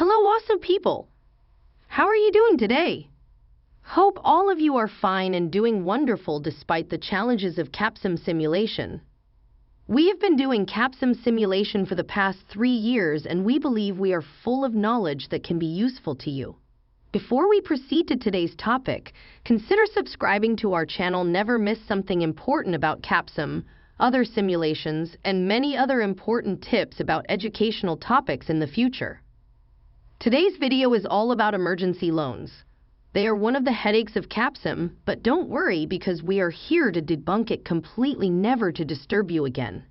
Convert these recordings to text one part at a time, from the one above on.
Hello, awesome people! How are you doing today? Hope all of you are fine and doing wonderful despite the challenges of Capsim simulation. We have been doing Capsim simulation for the past 3 years and we believe we are full of knowledge that can be useful to you. Before we proceed to today's topic, consider subscribing to our channel. Never miss something important about Capsim, other simulations, and many other important tips about educational topics in the future. Today's video is all about emergency loans. They are one of the headaches of Capsim, but don't worry because we are here to debunk it completely, never to disturb you again.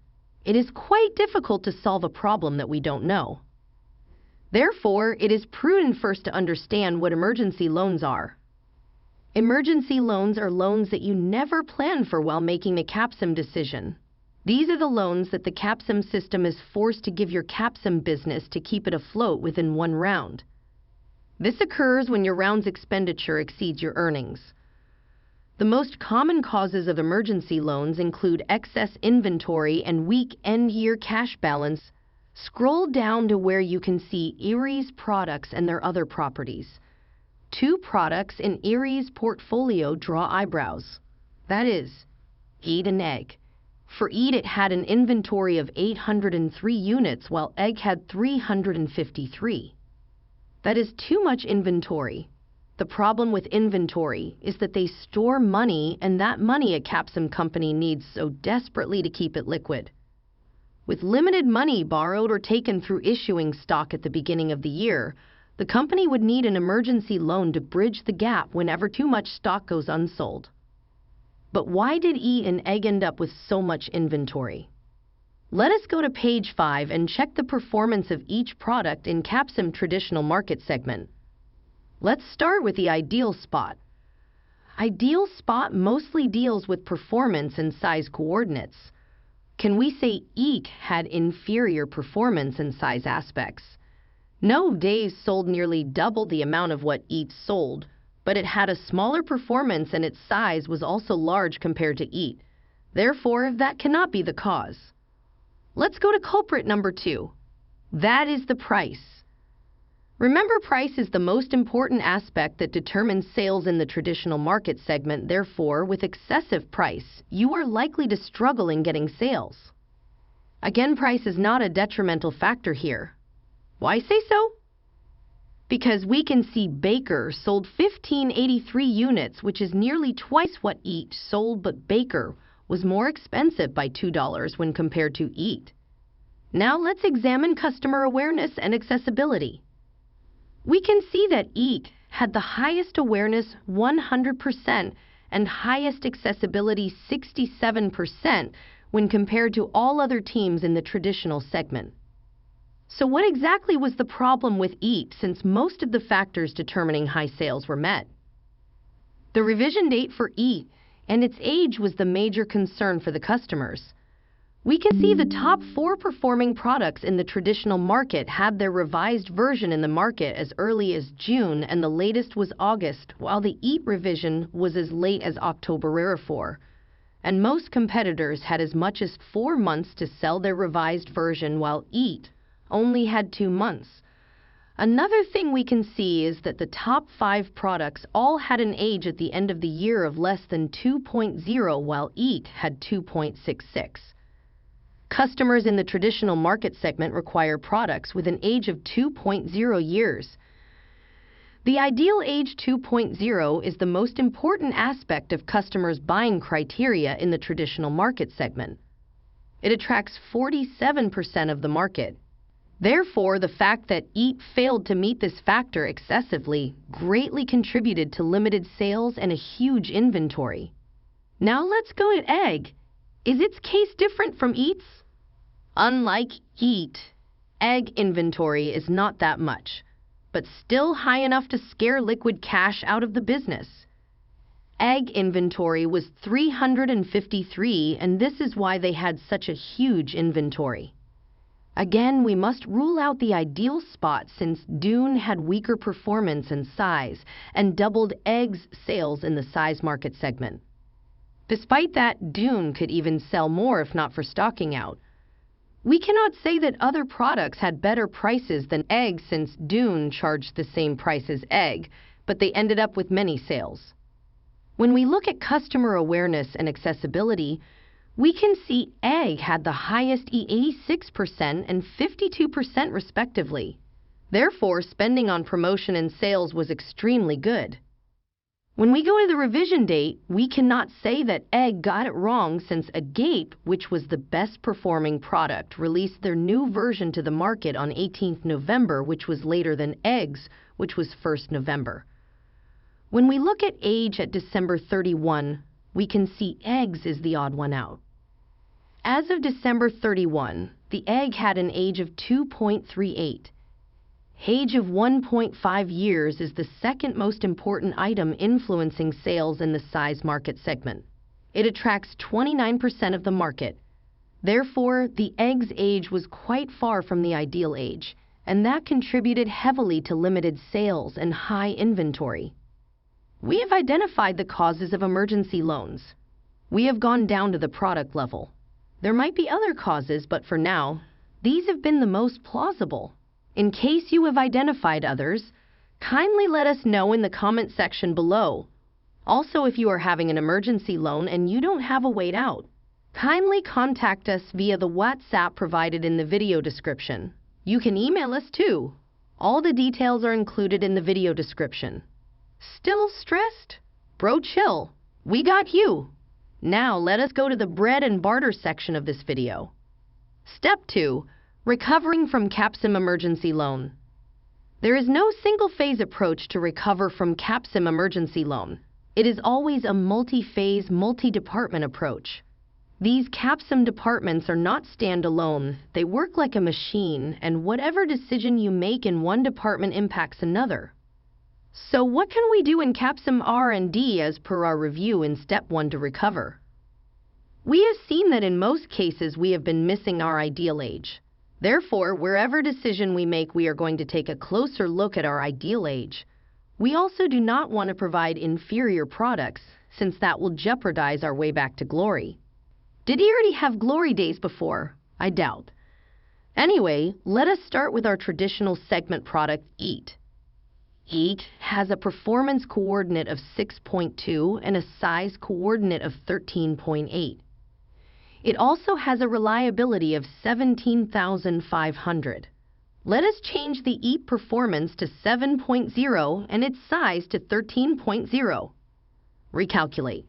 It is quite difficult to solve a problem that we don't know. Therefore, it is prudent first to understand what emergency loans are. Emergency loans are loans that you never plan for while making a Capsim decision. These are the loans that the Capsim system is forced to give your Capsim business to keep it afloat within one round. This occurs when your round's expenditure exceeds your earnings. The most common causes of emergency loans include excess inventory and weak end-year cash balance. Scroll down to where you can see Erie's products and their other properties. 2 products in Erie's portfolio draw eyebrows. That is, Eat and Egg. For Eat, it had an inventory of 803 units, while Egg had 353. That is too much inventory. The problem with inventory is that they store money, and that money a Capsim company needs so desperately to keep it liquid. With limited money borrowed or taken through issuing stock at the beginning of the year, the company would need an emergency loan to bridge the gap whenever too much stock goes unsold. But why did Eat and Egg end up with so much inventory? Let us go to page 5 and check the performance of each product in Capsim traditional market segment. Let's start with the Ideal Spot. Ideal Spot mostly deals with performance and size coordinates. Can we say Eat had inferior performance and size aspects? No, days sold nearly double the amount of what Eat sold, but it had a smaller performance and its size was also large compared to Eat. Therefore, that cannot be the cause. Let's go to culprit number 2. That is the price. Remember, price is the most important aspect that determines sales in the traditional market segment. Therefore, with excessive price, you are likely to struggle in getting sales. Again, price is not a detrimental factor here. Why say so? Because we can see Baker sold 1583 units, which is nearly twice what Eat sold, but Baker was more expensive by $2 when compared to Eat. Now let's examine customer awareness and accessibility. We can see that Eat had the highest awareness 100% and highest accessibility 67% when compared to all other teams in the traditional segment. So what exactly was the problem with Eat, since most of the factors determining high sales were met? The revision date for Eat and its age was the major concern for the customers. We can see the top 4 performing products in the traditional market had their revised version in the market as early as June, and the latest was August, while the Eat revision was as late as October 4. And most competitors had as much as 4 months to sell their revised version, while Eat only had 2 months. Another thing we can see is that the top 5 products all had an age at the end of the year of less than 2.0, while Eat had 2.66. Customers in the traditional market segment require products with an age of 2.0 years. The ideal age 2.0 is the most important aspect of customers' buying criteria in the traditional market segment. It attracts 47% of the market. Therefore, the fact that Eat failed to meet this factor excessively greatly contributed to limited sales and a huge inventory. Now let's go at Egg. Is its case different from Eat's? Unlike Eat, Egg inventory is not that much, but still high enough to scare liquid cash out of the business. Egg inventory was 353, and this is why they had such a huge inventory. Again, we must rule out the Ideal Spot since Dune had weaker performance and size and doubled Egg's sales in the size market segment. Despite that, Dune could even sell more if not for stocking out. We cannot say that other products had better prices than egg since Dune charged the same price as egg, but they ended up with many sales. When we look at customer awareness and accessibility, we can see egg had the highest 86% and 52% respectively. Therefore, spending on promotion and sales was extremely good. When we go to the revision date, we cannot say that egg got it wrong since Agape, which was the best performing product, released their new version to the market on 18th November, which was later than eggs, which was 1st November. When we look at age at December 31, we can see eggs is the odd one out. As of December 31, the egg had an age of 2.38. Age of 1.5 years is the second most important item influencing sales in the size market segment. It attracts 29% of the market. Therefore, the egg's age was quite far from the ideal age, and that contributed heavily to limited sales and high inventory. We have identified the causes of emergency loans. We have gone down to the product level. There might be other causes, but for now, these have been the most plausible. In case you have identified others, kindly let us know in the comment section below. Also, if you are having an emergency loan and you don't have a way out, kindly contact us via the WhatsApp provided in the video description. You can email us too. All the details are included in the video description. Still stressed? Bro, chill. We got you. Now let us go to the bread and barter section of this video. Step 2. Recovering from Capsim emergency loan. There is no single-phase approach to recover from Capsim emergency loan. It is always a multi-phase, multi-department approach. These Capsim departments are not standalone. They work like a machine, and whatever decision you make in one department impacts another. So what can we do in Capsim R&D as per our review in Step 1 to recover? We have seen that in most cases we have been missing our ideal age. Therefore, wherever decision we make, we are going to take a closer look at our ideal age. We also do not want to provide inferior products, since that will jeopardize our way back to glory. Did he already have glory days before? I doubt. Anyway, let us start with our traditional segment product, EAT. EAT has a performance coordinate of 6.2 and a size coordinate of 13.8. It also has a reliability of 17,500. Let us change the EAT performance to 7.0 and its size to 13.0. Recalculate.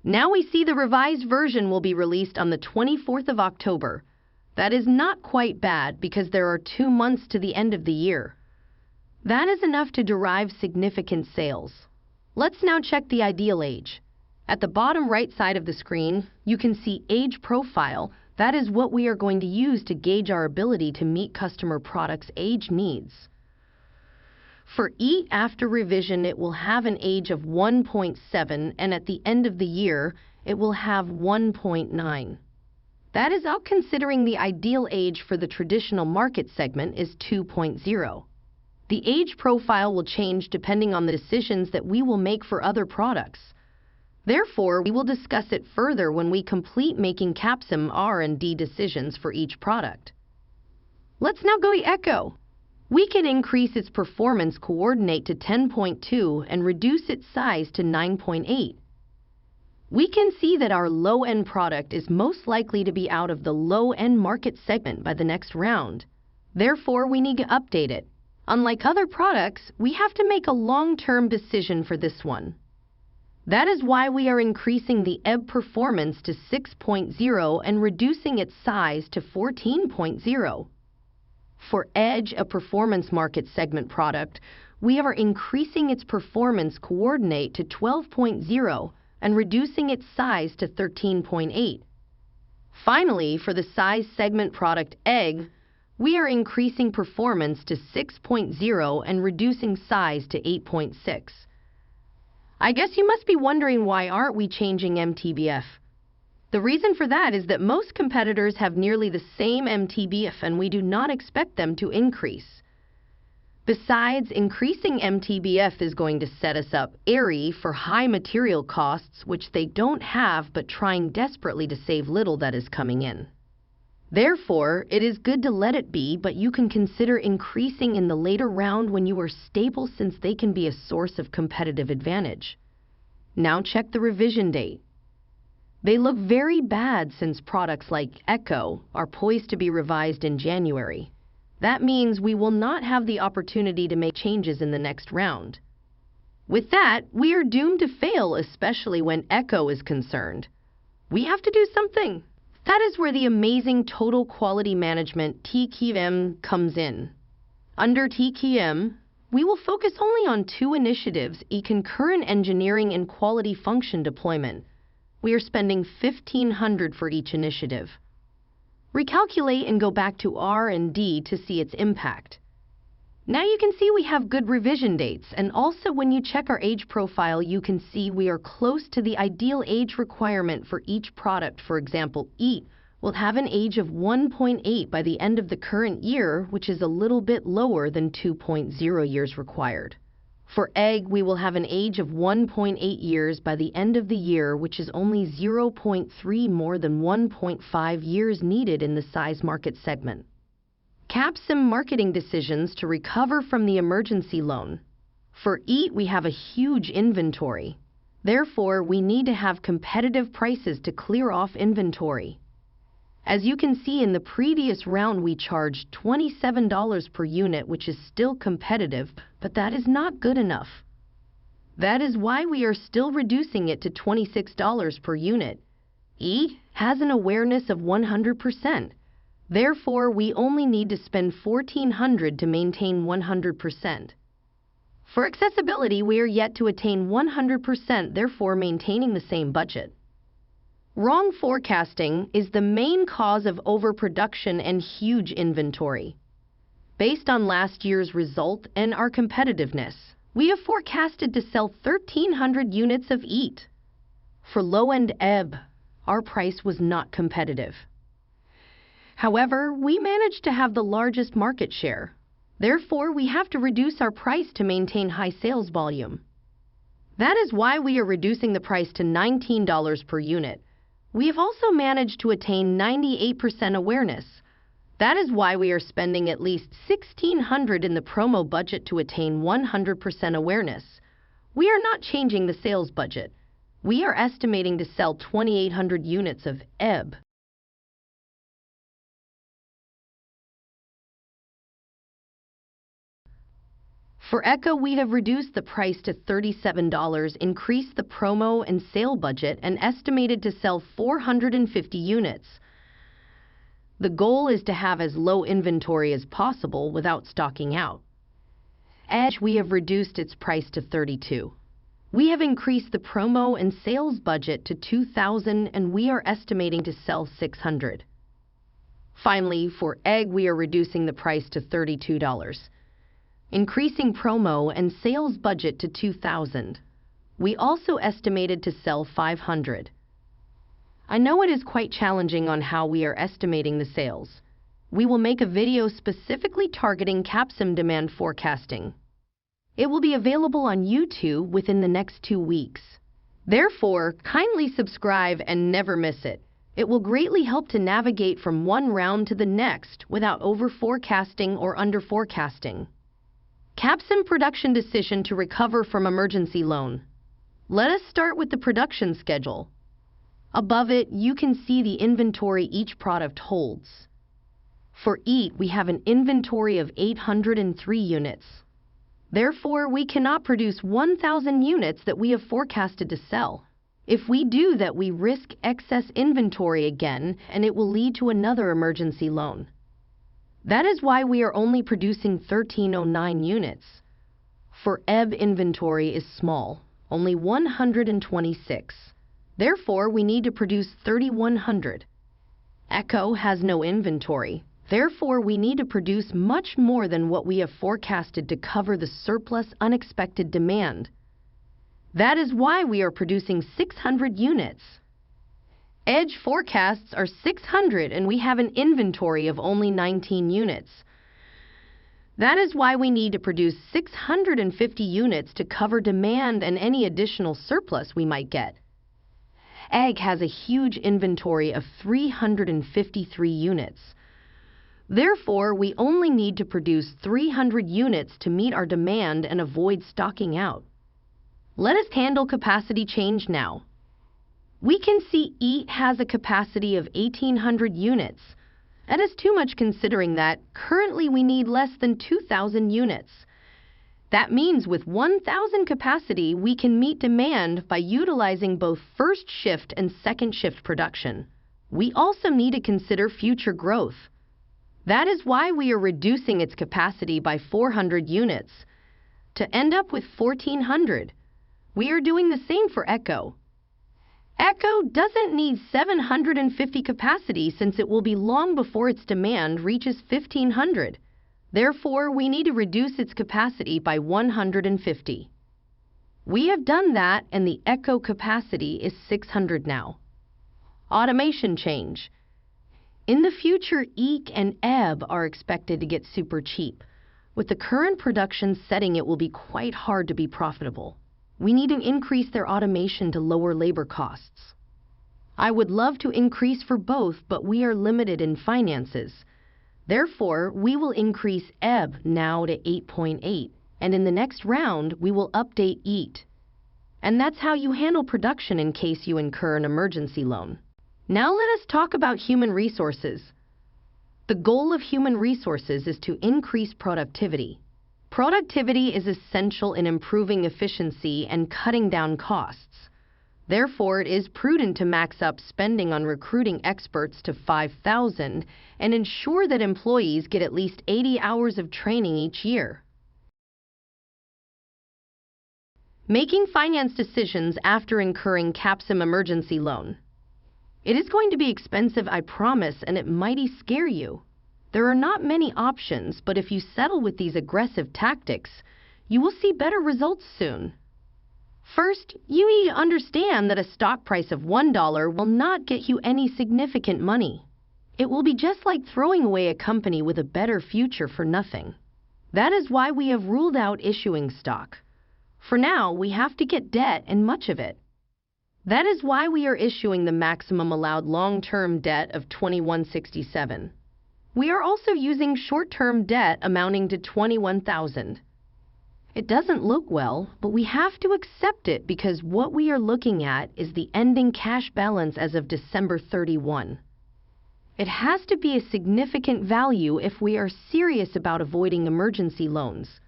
Now we see the revised version will be released on the 24th of October. That is not quite bad because there are 2 months to the end of the year. That is enough to derive significant sales. Let's now check the ideal age. At the bottom right side of the screen, you can see age profile. That is what we are going to use to gauge our ability to meet customer products' age needs. For EAT after revision, it will have an age of 1.7, and at the end of the year, it will have 1.9. That is out considering the ideal age for the traditional market segment is 2.0. The age profile will change depending on the decisions that we will make for other products. Therefore, we will discuss it further when we complete making Capsim R&D decisions for each product. Let's now go to Echo. We can increase its performance coordinate to 10.2 and reduce its size to 9.8. We can see that our low-end product is most likely to be out of the low-end market segment by the next round. Therefore, we need to update it. Unlike other products, we have to make a long-term decision for this one. That is why we are increasing the EB performance to 6.0 and reducing its size to 14.0. For Edge, a performance market segment product, we are increasing its performance coordinate to 12.0 and reducing its size to 13.8. Finally, for the size segment product Egg, we are increasing performance to 6.0 and reducing size to 8.6. I guess you must be wondering why aren't we changing MTBF? The reason for that is that most competitors have nearly the same MTBF and we do not expect them to increase. Besides, increasing MTBF is going to set us up airy for high material costs, which they don't have but trying desperately to save little that is coming in. Therefore, it is good to let it be, but you can consider increasing in the later round when you are stable, since they can be a source of competitive advantage. Now check the revision date. They look very bad since products like Echo are poised to be revised in January. That means we will not have the opportunity to make changes in the next round. With that, we are doomed to fail, especially when Echo is concerned. We have to do something. That is where the amazing Total Quality Management (TQM) comes in. Under TQM, we will focus only on 2 initiatives: a concurrent engineering and quality function deployment. We are spending $1,500 for each initiative. Recalculate and go back to R&D to see its impact. Now you can see we have good revision dates, and also when you check our age profile, you can see we are close to the ideal age requirement for each product. For example, EAT will have an age of 1.8 by the end of the current year, which is a little bit lower than 2.0 years required. For Egg, we will have an age of 1.8 years by the end of the year, which is only 0.3 more than 1.5 years needed in the size market segment. Capsim marketing decisions to recover from the emergency loan. For EAT, we have a huge inventory. Therefore, we need to have competitive prices to clear off inventory. As you can see, in the previous round, we charged $27 per unit, which is still competitive, but that is not good enough. That is why we are still reducing it to $26 per unit. EAT has an awareness of 100%. Therefore, we only need to spend $1,400 to maintain 100%. For accessibility, we are yet to attain 100%, therefore maintaining the same budget. Wrong forecasting is the main cause of overproduction and huge inventory. Based on last year's result and our competitiveness, we have forecasted to sell 1,300 units of EAT. For low-end EB, our price was not competitive. However, we managed to have the largest market share. Therefore, we have to reduce our price to maintain high sales volume. That is why we are reducing the price to $19 per unit. We have also managed to attain 98% awareness. That is why we are spending at least $1,600 in the promo budget to attain 100% awareness. We are not changing the sales budget. We are estimating to sell 2,800 units of EB. For Echo, we have reduced the price to $37, increased the promo and sale budget, and estimated to sell 450 units. The goal is to have as low inventory as possible without stocking out. Edge, we have reduced its price to $32. We have increased the promo and sales budget to $2,000, and we are estimating to sell 600. Finally, for Egg, we are reducing the price to $32. Increasing promo and sales budget to $2,000. We also estimated to sell 500. I know it is quite challenging on how we are estimating the sales. We will make a video specifically targeting Capsim demand forecasting. It will be available on YouTube within the next 2 weeks. Therefore, kindly subscribe and never miss it. It will greatly help to navigate from one round to the next without over-forecasting or under-forecasting. Capsim production decision to recover from emergency loan. Let us start with the production schedule. Above it, you can see the inventory each product holds. For EAT, we have an inventory of 803 units. Therefore, we cannot produce 1,000 units that we have forecasted to sell. If we do that, we risk excess inventory again, and it will lead to another emergency loan. That is why we are only producing 1,309 units. For EB, inventory is small, only 126. Therefore, we need to produce 3,100. Echo has no inventory. Therefore, we need to produce much more than what we have forecasted to cover the surplus unexpected demand. That is why we are producing 600 units. Edge forecasts are 600, and we have an inventory of only 19 units. That is why we need to produce 650 units to cover demand and any additional surplus we might get. Egg has a huge inventory of 353 units. Therefore, we only need to produce 300 units to meet our demand and avoid stocking out. Let us handle capacity change now. We can see EAT has a capacity of 1,800 units. That is too much considering that currently we need less than 2,000 units. That means with 1,000 capacity, we can meet demand by utilizing both first shift and second shift production. We also need to consider future growth. That is why we are reducing its capacity by 400 units to end up with 1,400. We are doing the same for Echo. Echo doesn't need 750 capacity since it will be long before its demand reaches 1,500. Therefore, we need to reduce its capacity by 150. We have done that and the Echo capacity is 600 now. Automation change. In the future, EEC and EB are expected to get super cheap. With the current production setting, it will be quite hard to be profitable. We need to increase their automation to lower labor costs. I would love to increase for both, but we are limited in finances. Therefore, we will increase EB now to 8.8, and in the next round, we will update EAT. And that's how you handle production in case you incur an emergency loan. Now let us talk about human resources. The goal of human resources is to increase productivity. Productivity is essential in improving efficiency and cutting down costs. Therefore, it is prudent to max up spending on recruiting experts to 5,000 and ensure that employees get at least 80 hours of training each year. Making finance decisions after incurring Capsim emergency loan. It is going to be expensive, I promise, and it might scare you. There are not many options, but if you settle with these aggressive tactics, you will see better results soon. First, you need to understand that a stock price of $1 will not get you any significant money. It will be just like throwing away a company with a better future for nothing. That is why we have ruled out issuing stock. For now, we have to get debt and much of it. That is why we are issuing the maximum allowed long-term debt of $21.67. We are also using short-term debt amounting to $21,000. It doesn't look well, but we have to accept it because what we are looking at is the ending cash balance as of December 31. It has to be a significant value if we are serious about avoiding emergency loans.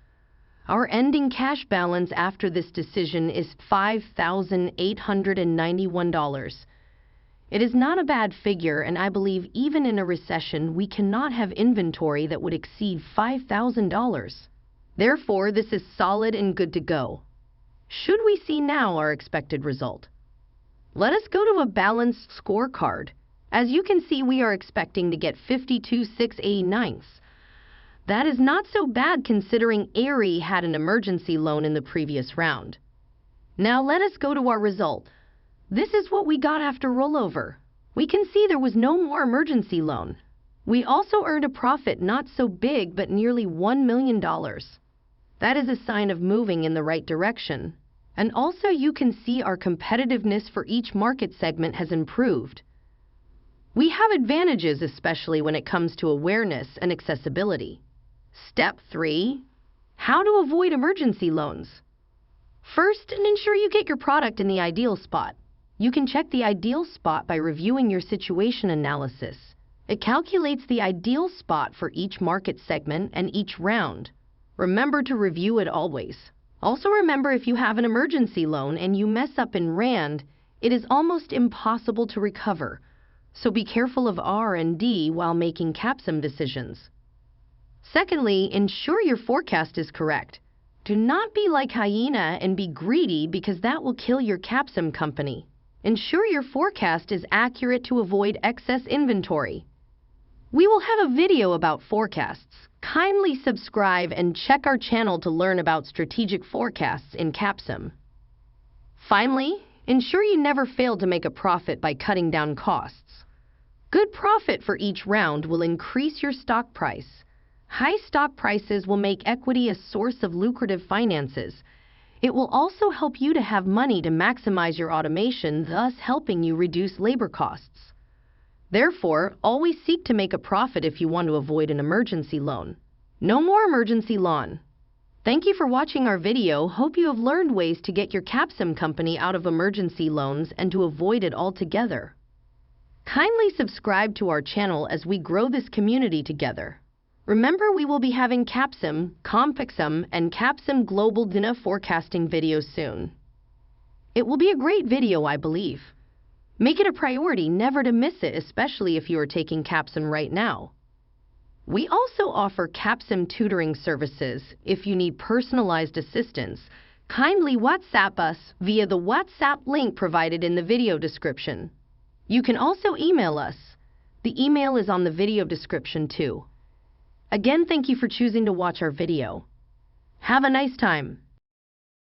Our ending cash balance after this decision is $5,891. It is not a bad figure, and I believe even in a recession we cannot have inventory that would exceed $5,000. Therefore, this is solid and good to go. Should we see now our expected result? Let us go to a balanced scorecard. As you can see, we are expecting to get 52,689. That is not so bad considering ARI had an emergency loan in the previous round. Now let us go to our result. This is what we got after rollover. We can see there was no more emergency loan. We also earned a profit not so big but nearly $1 million. That is a sign of moving in the right direction. And also you can see our competitiveness for each market segment has improved. We have advantages, especially when it comes to awareness and accessibility. Step 3. How to avoid emergency loans. First, ensure you get your product in the ideal spot. You can check the ideal spot by reviewing your situation analysis. It calculates the ideal spot for each market segment and each round. Remember to review it always. Also remember, if you have an emergency loan and you mess up in Rand, it is almost impossible to recover. So be careful of R&D while making Capsim decisions. Secondly, ensure your forecast is correct. Do not be like hyena and be greedy because that will kill your Capsim company. Ensure your forecast is accurate to avoid excess inventory. We will have a video about forecasts. Kindly subscribe and check our channel to learn about strategic forecasts in Capsim. Finally, ensure you never fail to make a profit by cutting down costs. Good profit for each round will increase your stock price. High stock prices will make equity a source of lucrative finances. It will also help you to have money to maximize your automation, thus helping you reduce labor costs. Therefore, always seek to make a profit if you want to avoid an emergency loan. No more emergency loan. Thank you for watching our video. Hope you have learned ways to get your Capsim company out of emergency loans and to avoid it altogether. Kindly subscribe to our channel as we grow this community together. Remember, we will be having Capsim, compxm, and Capsim global GDNA forecasting videos soon. It will be a great video, I believe. Make it a priority never to miss it, especially if you are taking Capsim right now. We also offer Capsim tutoring services. If you need personalized assistance, kindly WhatsApp us via the WhatsApp link provided in the video description. You can also email us. The email is on the video description too. Again, thank you for choosing to watch our video. Have a nice time.